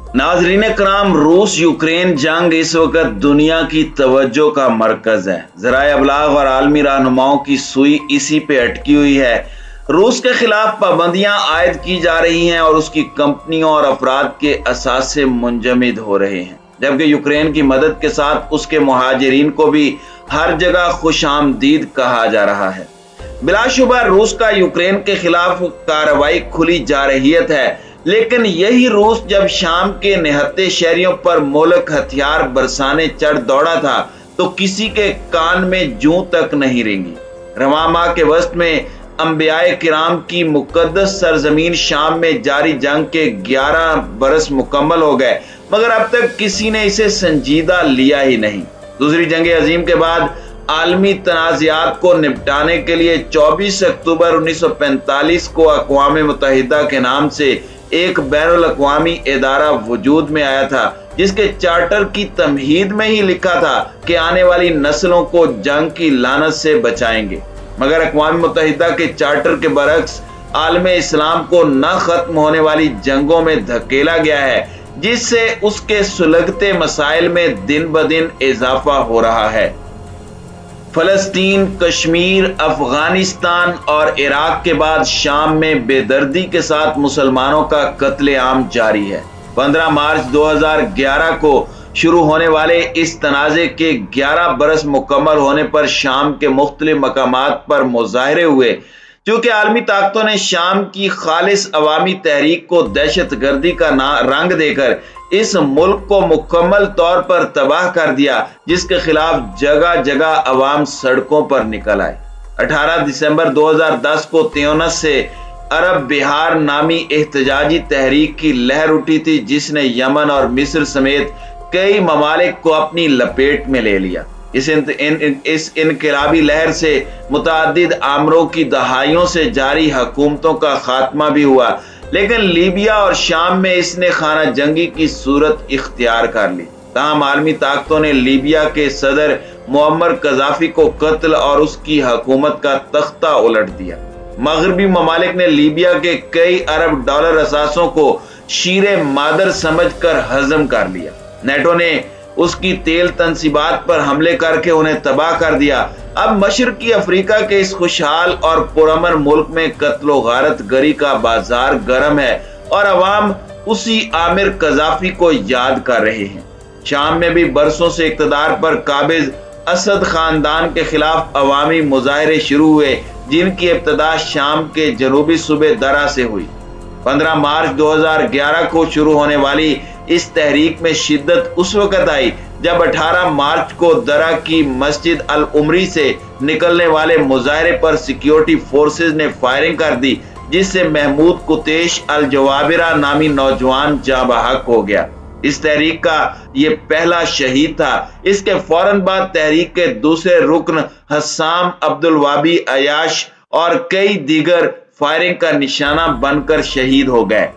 नाजरीन कराम, रूस यूक्रेन जंग इस वक्त दुनिया की तवज्जो का मरकज है। ज़राए अबलाग और आलमी रहनुमाओं की सुई इसी पे अटकी हुई है। रूस के खिलाफ पाबंदियां आयद की जा रही हैं और उसकी कंपनियों और अफराद के असासे मुंजमद हो रहे हैं, जबकि यूक्रेन की मदद के साथ उसके मुहाजिरीन को भी हर जगह खुश आमदीद कहा जा रहा है। बिलाशुबा रूस का यूक्रेन के खिलाफ कार्रवाई खुली जारहियत है, लेकिन यही रूस जब शाम के निहत्ते शहरियों पर मोलक हथियार बरसाने चढ़ दौड़ा था तो किसी के कान में जूं तक नहीं रेंगी। रवां माह के वस्त में अंबियाए किराम की मुकद्दस सरजमीन शाम में जारी जंग के 11 बरस मुकम्मल हो गए, मगर अब तक किसी ने इसे संजीदा लिया ही नहीं। दूसरी जंग अजीम के बाद आलमी तनाज़ात को निपटाने के लिए 24 अक्टूबर 1945 को अक़वाम मुत्तहिदा के नाम से एक बैनुल अक़वामी इदारा वजूद में आया था, जिसके चार्टर की तमहीद में ही लिखा था कि आने वाली नस्लों को जंग की लानत से बचाएंगे। मगर अक़वाम मुत्तहिदा के चार्टर के बरक्स आलमे इस्लाम को न खत्म होने वाली जंगों में धकेला गया है, जिससे उसके सुलगते मसाइल में दिन ब दिन इजाफा हो रहा है। फलस्तीन, कश्मीर, अफगानिस्तान और इराक के बाद शाम में बेदर्दी के साथ मुसलमानों का कत्लेआम जारी है। 15 मार्च 2011 को शुरू होने वाले इस तनाज़े के 11 बरस मुकम्मल होने पर शाम के मुख्तलिफ मकामात पर मुजाहरे हुए। क्योंकि आलमी ताकतों ने शाम की खालिस अवामी तहरीक को दहशत गर्दी का रंग देकर इस मुल्क को मुकम्मल तौर पर तबाह कर दिया, जिसके खिलाफ जगह जगह अवाम सड़कों पर निकल आए। 18 दिसंबर 2010 को त्यूनिस से अरब बिहार नामी एहतजाजी तहरीक की लहर उठी थी, जिसने यमन और मिस्र समेत कई ममालिक को अपनी लपेट में ले लिया। इस इनकलाबी लहर से मुतअद्दिद आमरों की दहाइयों से जारी हुकूमतों का खात्मा भी हुआ, लेकिन लीबिया और शाम में इसने खाना जंगी की सूरत इख्तियार कर ली। तमाम आलमी ताकतों ने लीबिया के सदर मुअम्मर कज़ाफी को कत्ल और उसकी हुकूमत का तख्ता उलट दिया। मगरबी ममालिक ने लीबिया के कई अरब डॉलर असासों को शीरे मादर समझकर हजम कर लिया। नेटो ने उसकी तेल तनसीबात पर हमले करके उन्हें तबाह कर दिया। अब मशरकी अफ्रीका के इस खुशहाल और पुरअमन मुल्क में कत्लो गारत गरी का बाजार गर्म है और अवाम उसी आमिर कज़ाफी को याद कर रहे हैं। शाम में भी बरसों से इक़्तिदार पर काबिज असद खानदान के खिलाफ अवामी मुजाहरे शुरू हुए, जिनकी इब्तदा शाम के जनूबी सूबे दरा से हुई। 15 मार्च 2011 को शुरू होने वाली इस तहरीक में शिद्दत उस वक्त आई जब 18 मार्च को दरा की मस्जिद अल उमरी से निकलने वाले मुजाहरे पर सिक्योरिटी फोर्सेज ने फायरिंग कर दी, जिससे महमूद कुतेश अल जवाबिरा नामी नौजवान जाँ बहक हो गया। इस तहरीक का ये पहला शहीद था। इसके फौरन बाद तहरीक के दूसरे रुकन हस्साम अब्दुल वाबी अयाश और कई दीगर फायरिंग का निशाना बनकर शहीद हो गए।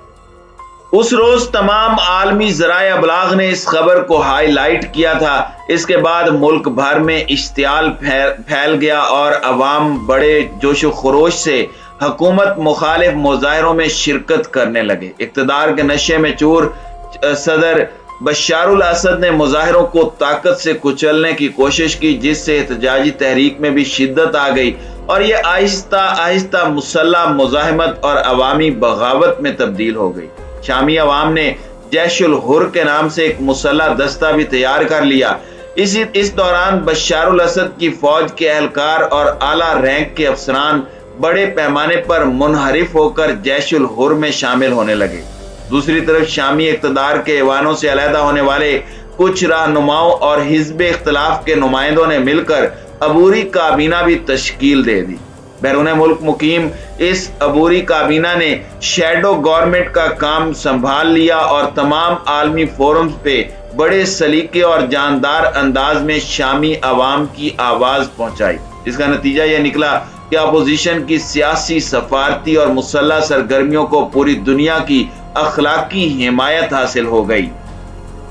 उस रोज तमाम आलमी ज़राए अबलाग ने इस खबर को हाईलाइट किया था। इसके बाद मुल्क भर में इश्तियाल फैल गया और अवाम बड़े जोशो खरोश से हुकूमत मुखालिफ मुजाहरों में शिरकत करने लगे। इक़्तिदार के नशे में चूर सदर बशारुल असद ने मुजाहिरों को ताकत से कुचलने की कोशिश की, जिससे एहतजाजी तहरीक में भी शिद्दत आ गई और यह आहिस्ता आहिस्ता मुसल्लह मुजाहिमत और अवामी बगावत में तब्दील हो गई। शामी अवाम ने जैशुल हुर के नाम से एक मुसल्लह दस्ता भी तैयार कर लिया। इस दौरान बशारुल असद की फौज के एहलकार और आला रैंक के अफसरान बड़े पैमाने पर मुनहरिफ होकर जैशुल हुर में शामिल होने लगे। दूसरी तरफ शामी इक़्तिदार के ऐवानों से अलहदा होने वाले कुछ रहनुमाओं और हिज़्ब इख्तिलाफ के नुमाइंदों ने मिलकर अबूरी काबीना भी तश्कील दे दी। बैरून मुल्क मुकीम इस अबूरी काबीना ने शैडो गवर्नमेंट का काम संभाल लिया और तमाम आलमी फोरम्स पे बड़े सलीके और जानदार अंदाज में शामी अवाम की आवाज पहुंचाई। इसका नतीजा यह निकला कि अपोजिशन की सियासी, सफारती और मुसल्लह सरगर्मियों को पूरी दुनिया की अखलाकी हिमायत हासिल हो गई।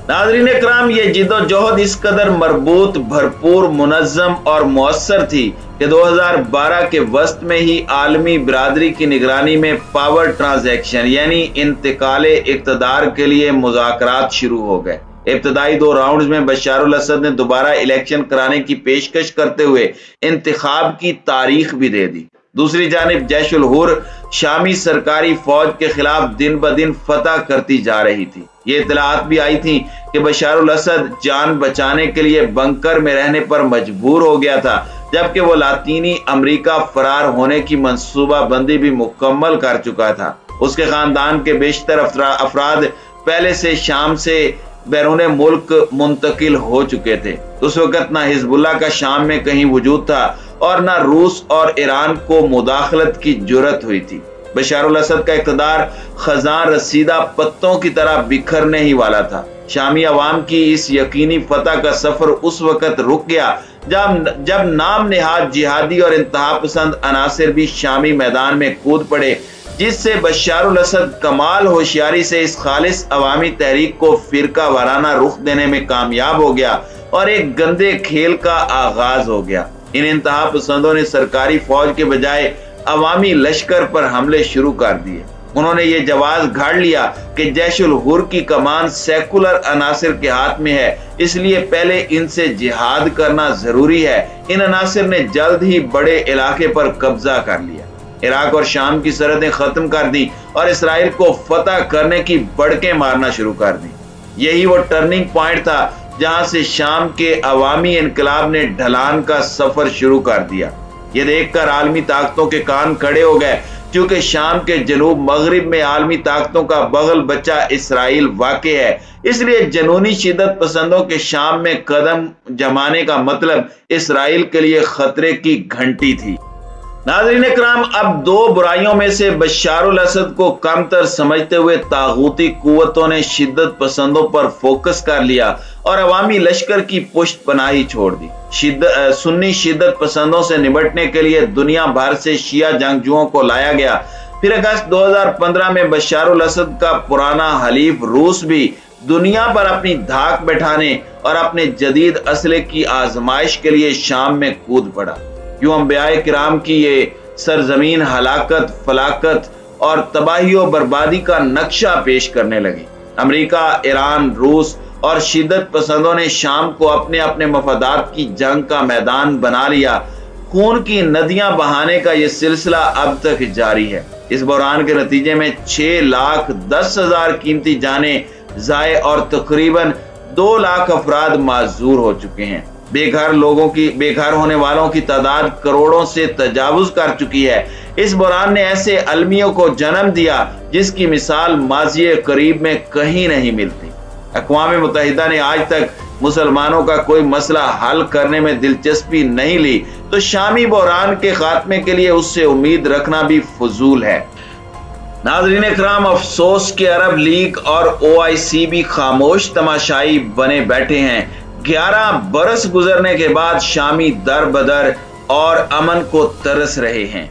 नाज़रीन इकराम, ये जिद्दोजहद इस कदर मरबूत, भरपूर, मुनज़्ज़म और मौसर थी कि 2012 के वस्त में ही आलमी बिरादरी की निगरानी में पावर ट्रांजैक्शन यानी इंतकाले इक़्तिदार के लिए मुज़ाकरात शुरू हो गए। इब्तदाई 2 राउंड्स में बशारुल असद ने दोबारा इलेक्शन कराने की पेशकश करते हुए इंतखाब की तारीख भी दे दी। दूसरी जानिब जैश उल हुर शामी सरकारी फौज के खिलाफ दिन ब दिन फतह करती जा रही थी। ये इतलात भी आई थी कि बशारुल असद जान बचाने के लिए बंकर में रहने पर मजबूर हो गया था, जबकि वो लातीनी अमेरिका फरार होने की मंसूबा बंदी भी मुकम्मल कर चुका था। उसके खानदान के बेशतर अफराद पहले से शाम से बैरून मुल्क मुंतकिल हो चुके थे। उस वक्त ना हिजबुल्लाह का शाम में कहीं वजूद था और ना रूस और ईरान को मुदाखलत की जुर्रत हुई थी। बशारुल असद का इक़्तिदार खजान रसीदा पत्तों की तरह बिखरने ही वाला था। शामी अवाम की इस यकीनी फतह का सफर उस वक्त रुक गया जब नाम नेहाद जिहादी और इंतहा पसंद अनासिर भी शामी मैदान में कूद पड़े, जिससे बशारुल असद कमाल होशियारी से इस खालिस अवामी तहरीक को फिरका वाराना रुख देने में कामयाब हो गया और एक गंदे खेल का आगाज हो गया। इन इंतहा पसंदों ने सरकारी फौज के बजाय अवामी लश्कर पर हमले शुरू कर दिए। उन्होंने ये जवाज घाड़ लिया कि जैश उल हुर की कमान सेकुलर अनासिर के हाथ में है, इसलिए पहले इनसे जिहाद करना जरूरी है। इन अनासिर ने जल्द ही बड़े इलाके पर कब्जा कर लिया, इराक और शाम की सरहदें खत्म कर दी और इसराइल को फतह करने की बड़कें मारना शुरू कर दी। यही वो टर्निंग पॉइंट था जहां से शाम के अवामी इनकलाब ने ढलान का सफर शुरू कर दिया। ये देखकर आलमी ताकतों के कान खड़े हो गए, क्योंकि शाम के जनूब मगरिब में आलमी ताकतों का बगल बच्चा इसराइल वाक़े है। इसलिए जनूनी शिद्दत पसंदों के शाम में कदम जमाने का मतलब इसराइल के लिए खतरे की घंटी थी। नाज़रीन इकराम, अब 2 बुराइयों में से बशारुल असद को कमतर समझते हुए तागूती कुव्वतों ने शिद्दत पसंदों पर फोकस कर लिया और अवामी लश्कर की पुष्ट पनाही छोड़ दी। सुन्नी शिद्दत पसंदों से निपटने के लिए दुनिया भर से शिया जंगजुओं को लाया गया। फिर अगस्त 2015 में बशारुल असद का पुराना हलीफ रूस भी दुनिया पर अपनी धाक बैठाने और अपने जदीद असले की आजमाइश के लिए शाम में कूद पड़ा। यूं अंबियाए किराम की ये सरजमीन हलाकत, फलाकत और तबाही और बर्बादी का नक्शा पेश करने लगी। अमेरिका, ईरान, रूस और शिद्दत पसंदों ने शाम को अपने अपने मफादात की जंग का मैदान बना लिया। खून की नदियां बहाने का ये सिलसिला अब तक जारी है। इस बहरान के नतीजे में 6,10,000 कीमती जानें जाए और तकरीबन 2 लाख अफराद माजूर हो चुके हैं। बेघर होने वालों की तादाद करोड़ों से तजावुज कर चुकी है। इस बहरान ने ऐसे अलमियों को जन्म दिया जिसकी मिसाल माज़ी करीब में कहीं नहीं मिलती। अक़वाम मुत्तहिदा ने आज तक मुसलमानों का कोई मसला हल करने में दिलचस्पी नहीं ली, तो शामी बहरान के खात्मे के लिए उससे उम्मीद रखना भी फजूल है। नाज़रीन इकराम, अफसोस के अरब लीग और OIC भी खामोश तमाशाई बने बैठे हैं। 11 बरस गुजरने के बाद शामी दर बदर और अमन को तरस रहे हैं।